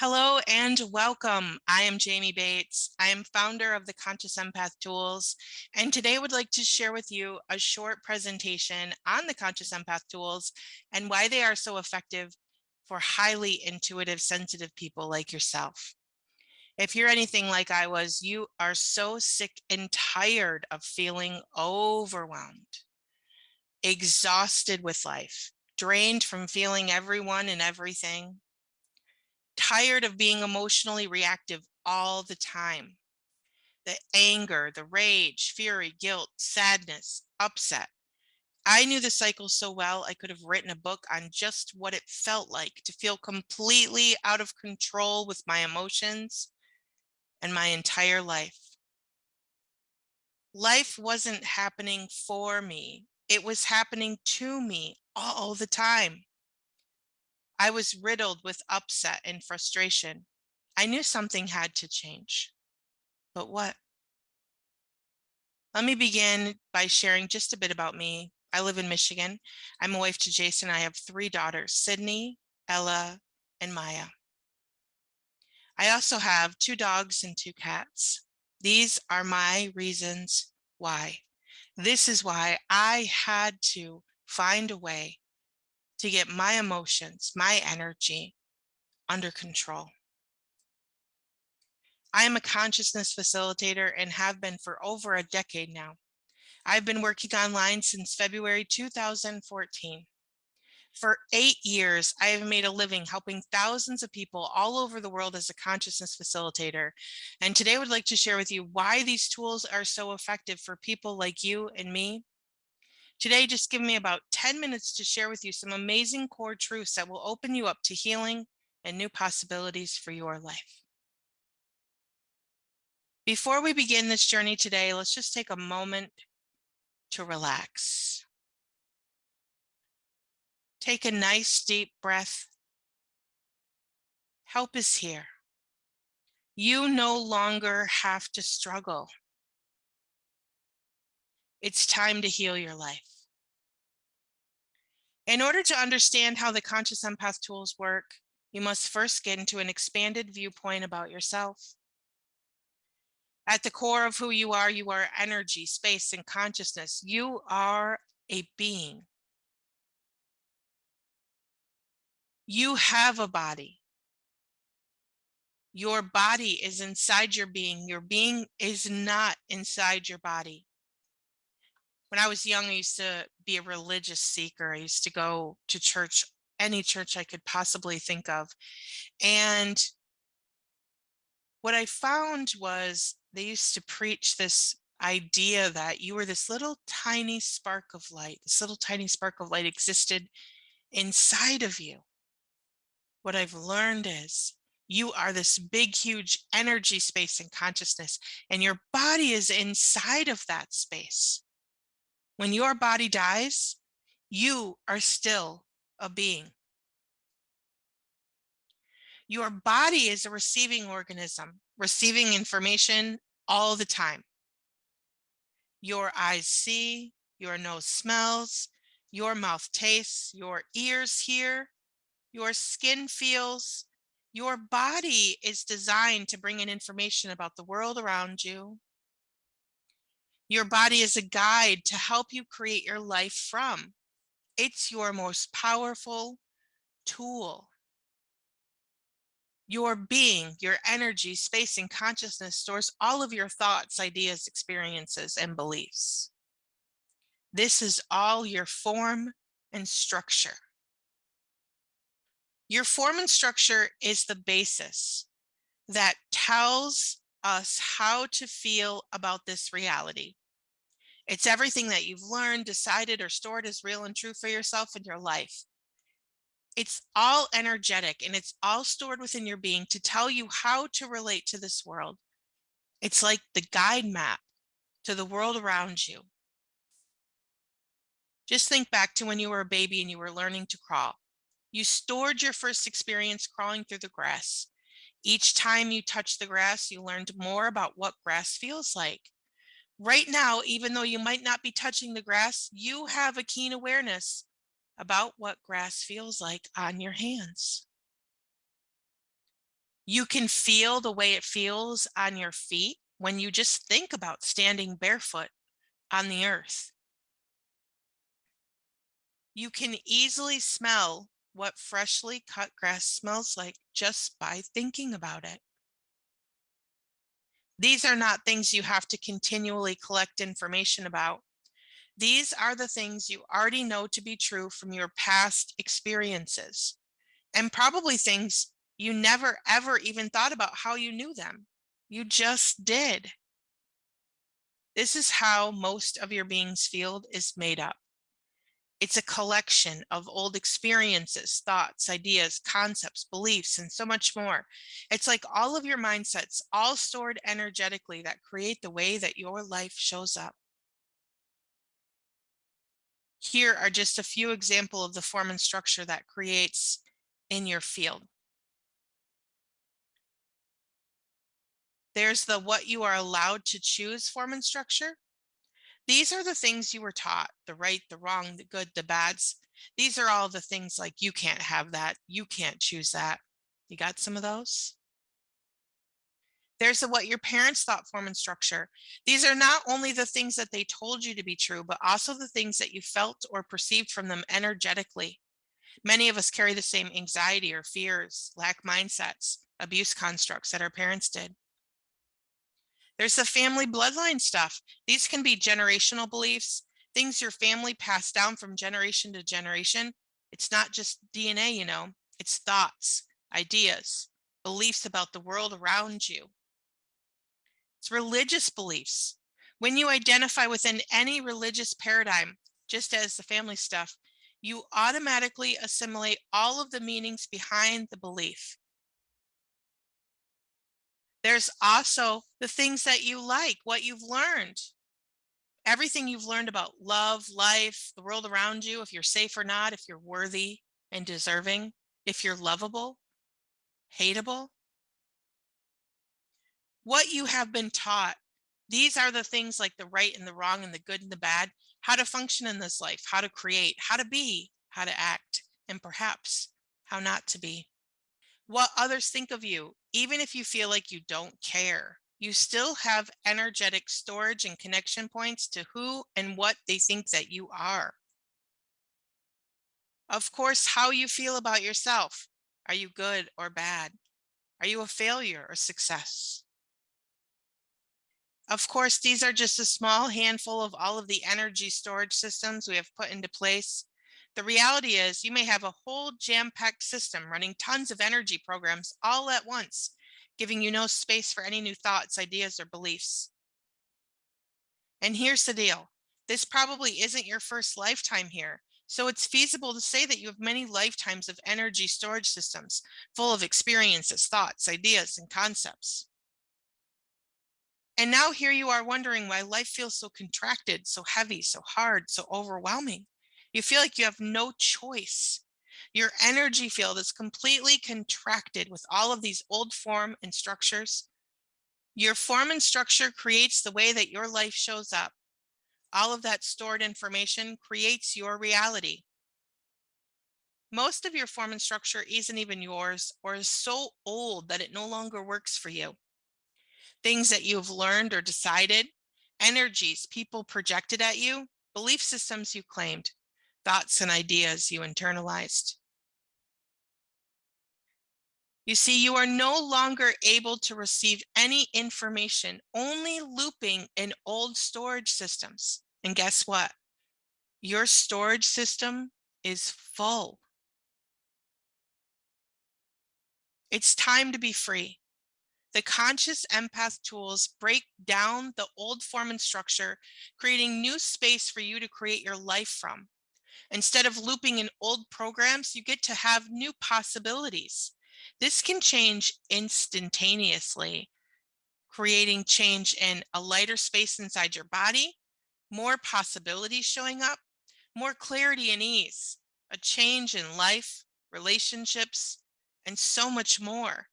Hello and welcome. I am Jamie Bates. I am founder of the Conscious Empath tools, and today I would like to share with you a short presentation on the Conscious Empath tools and why they are so effective for highly intuitive, sensitive people like yourself. If you're anything like I was, you are so sick and tired of feeling overwhelmed, exhausted with life, drained from feeling everyone and everything, tired of being emotionally reactive all the time. The anger, the rage, fury, guilt, sadness, upset. I knew the cycle so well, I could have written a book on just what it felt like to feel completely out of control with my emotions and my entire life. Life wasn't happening for me, it was happening to me all the time. I was riddled with upset and frustration. I knew something had to change. But what? Let me begin by sharing just a bit about me. I live in Michigan. I'm a wife to Jason. I have 3 daughters, Sydney, Ella, and Maya. I also have 2 dogs and 2 cats. These are my reasons why. This is why I had to find a way to get my emotions, my energy under control. I am a consciousness facilitator and have been for over a decade now. I've been working online since February 2014. For 8 years, I have made a living helping thousands of people all over the world as a consciousness facilitator. And today I would like to share with you why these tools are so effective for people like you and me. Today, just give me about 10 minutes to share with you some amazing core truths that will open you up to healing and new possibilities for your life. Before we begin this journey today, let's just take a moment to relax. Take a nice deep breath. Help is here. You no longer have to struggle. It's time to heal your life. In order to understand how the Conscious Empath tools work, you must first get into an expanded viewpoint about yourself. At the core of who you are energy, space, and consciousness. You are a being. You have a body. Your body is inside your being. Your being is not inside your body. When I was young, I used to be a religious seeker. I used to go to church, any church I could possibly think of. And what I found was they used to preach this idea that you were this little tiny spark of light. This little tiny spark of light existed inside of you. What I've learned is you are this big, huge energy space and consciousness, and your body is inside of that space. When your body dies, you are still a being. Your body is a receiving organism, receiving information all the time. Your eyes see, your nose smells, your mouth tastes, your ears hear, your skin feels. Your body is designed to bring in information about the world around you. Your body is a guide to help you create your life from. It's your most powerful tool. Your being, your energy, space, and consciousness stores all of your thoughts, ideas, experiences, and beliefs. This is all your form and structure. Your form and structure is the basis that tells us how to feel about this reality. It's everything that you've learned, decided, or stored as real and true for yourself in your life. It's all energetic and it's all stored within your being to tell you how to relate to this world. It's like the guide map to the world around you. Just think back to when you were a baby and you were learning to crawl. You stored your first experience crawling through the grass. Each time you touched the grass, you learned more about what grass feels like. Right now, even though you might not be touching the grass, you have a keen awareness about what grass feels like on your hands. You can feel the way it feels on your feet when you just think about standing barefoot on the earth. You can easily smell what freshly cut grass smells like just by thinking about it. These are not things you have to continually collect information about. These are the things you already know to be true from your past experiences, and probably things you never ever even thought about how you knew them. You just did. This is how most of your being's field is made up. It's a collection of old experiences, thoughts, ideas, concepts, beliefs, and so much more. It's like all of your mindsets, all stored energetically, that create the way that your life shows up. Here are just a few examples of the form and structure that creates in your field. There's the what you are allowed to choose form and structure. These are the things you were taught, the right, the wrong, the good, the bads. These are all the things like you can't have that, you can't choose that. You got some of those? There's the what your parents thought form and structure. These are not only the things that they told you to be true, but also the things that you felt or perceived from them energetically. Many of us carry the same anxiety or fears, lack mindsets, abuse constructs that our parents did. There's the family bloodline stuff. These can be generational beliefs, things your family passed down from generation to generation. It's not just DNA, it's thoughts, ideas, beliefs about the world around you. It's religious beliefs. When you identify within any religious paradigm, just as the family stuff, you automatically assimilate all of the meanings behind the belief. There's also the things that you like, what you've learned. Everything you've learned about love, life, the world around you, if you're safe or not, if you're worthy and deserving, if you're lovable, hateable. What you have been taught. These are the things like the right and the wrong and the good and the bad, how to function in this life, how to create, how to be, how to act, and perhaps how not to be. What others think of you, even if you feel like you don't care, you still have energetic storage and connection points to who and what they think that you are. Of course, how you feel about yourself. Are you good or bad? Are you a failure or success? Of course, these are just a small handful of all of the energy storage systems we have put into place. The reality is you may have a whole jam-packed system running tons of energy programs all at once, giving you no space for any new thoughts, ideas, or beliefs. And here's the deal. This probably isn't your first lifetime here. So it's feasible to say that you have many lifetimes of energy storage systems full of experiences, thoughts, ideas, and concepts. And now here you are wondering why life feels so contracted, so heavy, so hard, so overwhelming. You feel like you have no choice. Your energy field is completely contracted with all of these old form and structures. Your form and structure creates the way that your life shows up. All of that stored information creates your reality. Most of your form and structure isn't even yours or is so old that it no longer works for you. Things that you've learned or decided, energies people projected at you, belief systems you claimed, thoughts and ideas you internalized. You see, you are no longer able to receive any information, only looping in old storage systems. And guess what? Your storage system is full. It's time to be free. The Conscious Empath tools break down the old form and structure, creating new space for you to create your life from. Instead of looping in old programs, you get to have new possibilities. This can change instantaneously, creating change in a lighter space inside your body, more possibilities showing up, more clarity and ease, a change in life, relationships, and so much more.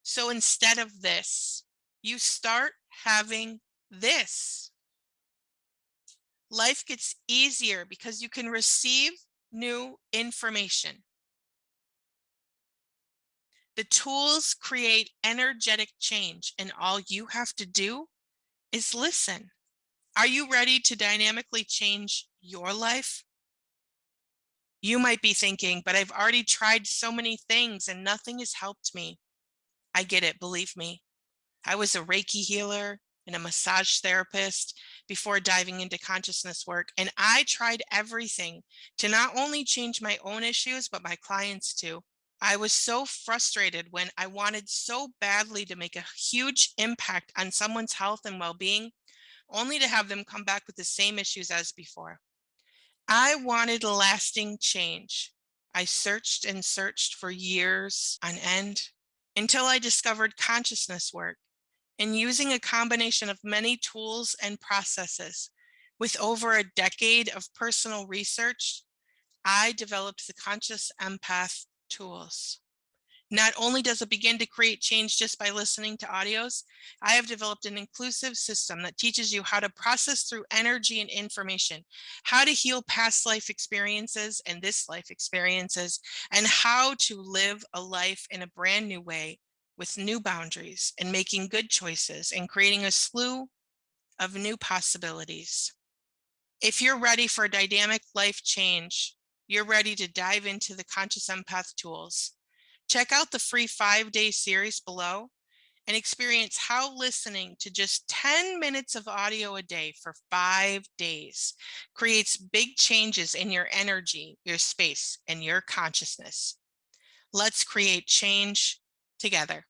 So instead of this, you start having this. Life gets easier because you can receive new information. The tools create energetic change, and all you have to do is listen. Are you ready to dynamically change your life? You might be thinking, but I've already tried so many things and nothing has helped me. I get it, believe me. I was a Reiki healer and a massage therapist before diving into consciousness work, and I tried everything to not only change my own issues, but my clients too. I was so frustrated when I wanted so badly to make a huge impact on someone's health and well-being, only to have them come back with the same issues as before. I wanted lasting change. I searched and searched for years on end until I discovered consciousness work, and using a combination of many tools and processes. With over a decade of personal research, I developed the Conscious Empath tools. Not only does it begin to create change just by listening to audios, I have developed an inclusive system that teaches you how to process through energy and information, how to heal past life experiences and this life experiences, and how to live a life in a brand new way with new boundaries and making good choices and creating a slew of new possibilities. If you're ready for a dynamic life change, you're ready to dive into the Conscious Empath tools. Check out the free 5-day series below and experience how listening to just 10 minutes of audio a day for 5 days creates big changes in your energy, your space, and your consciousness. Let's create change together.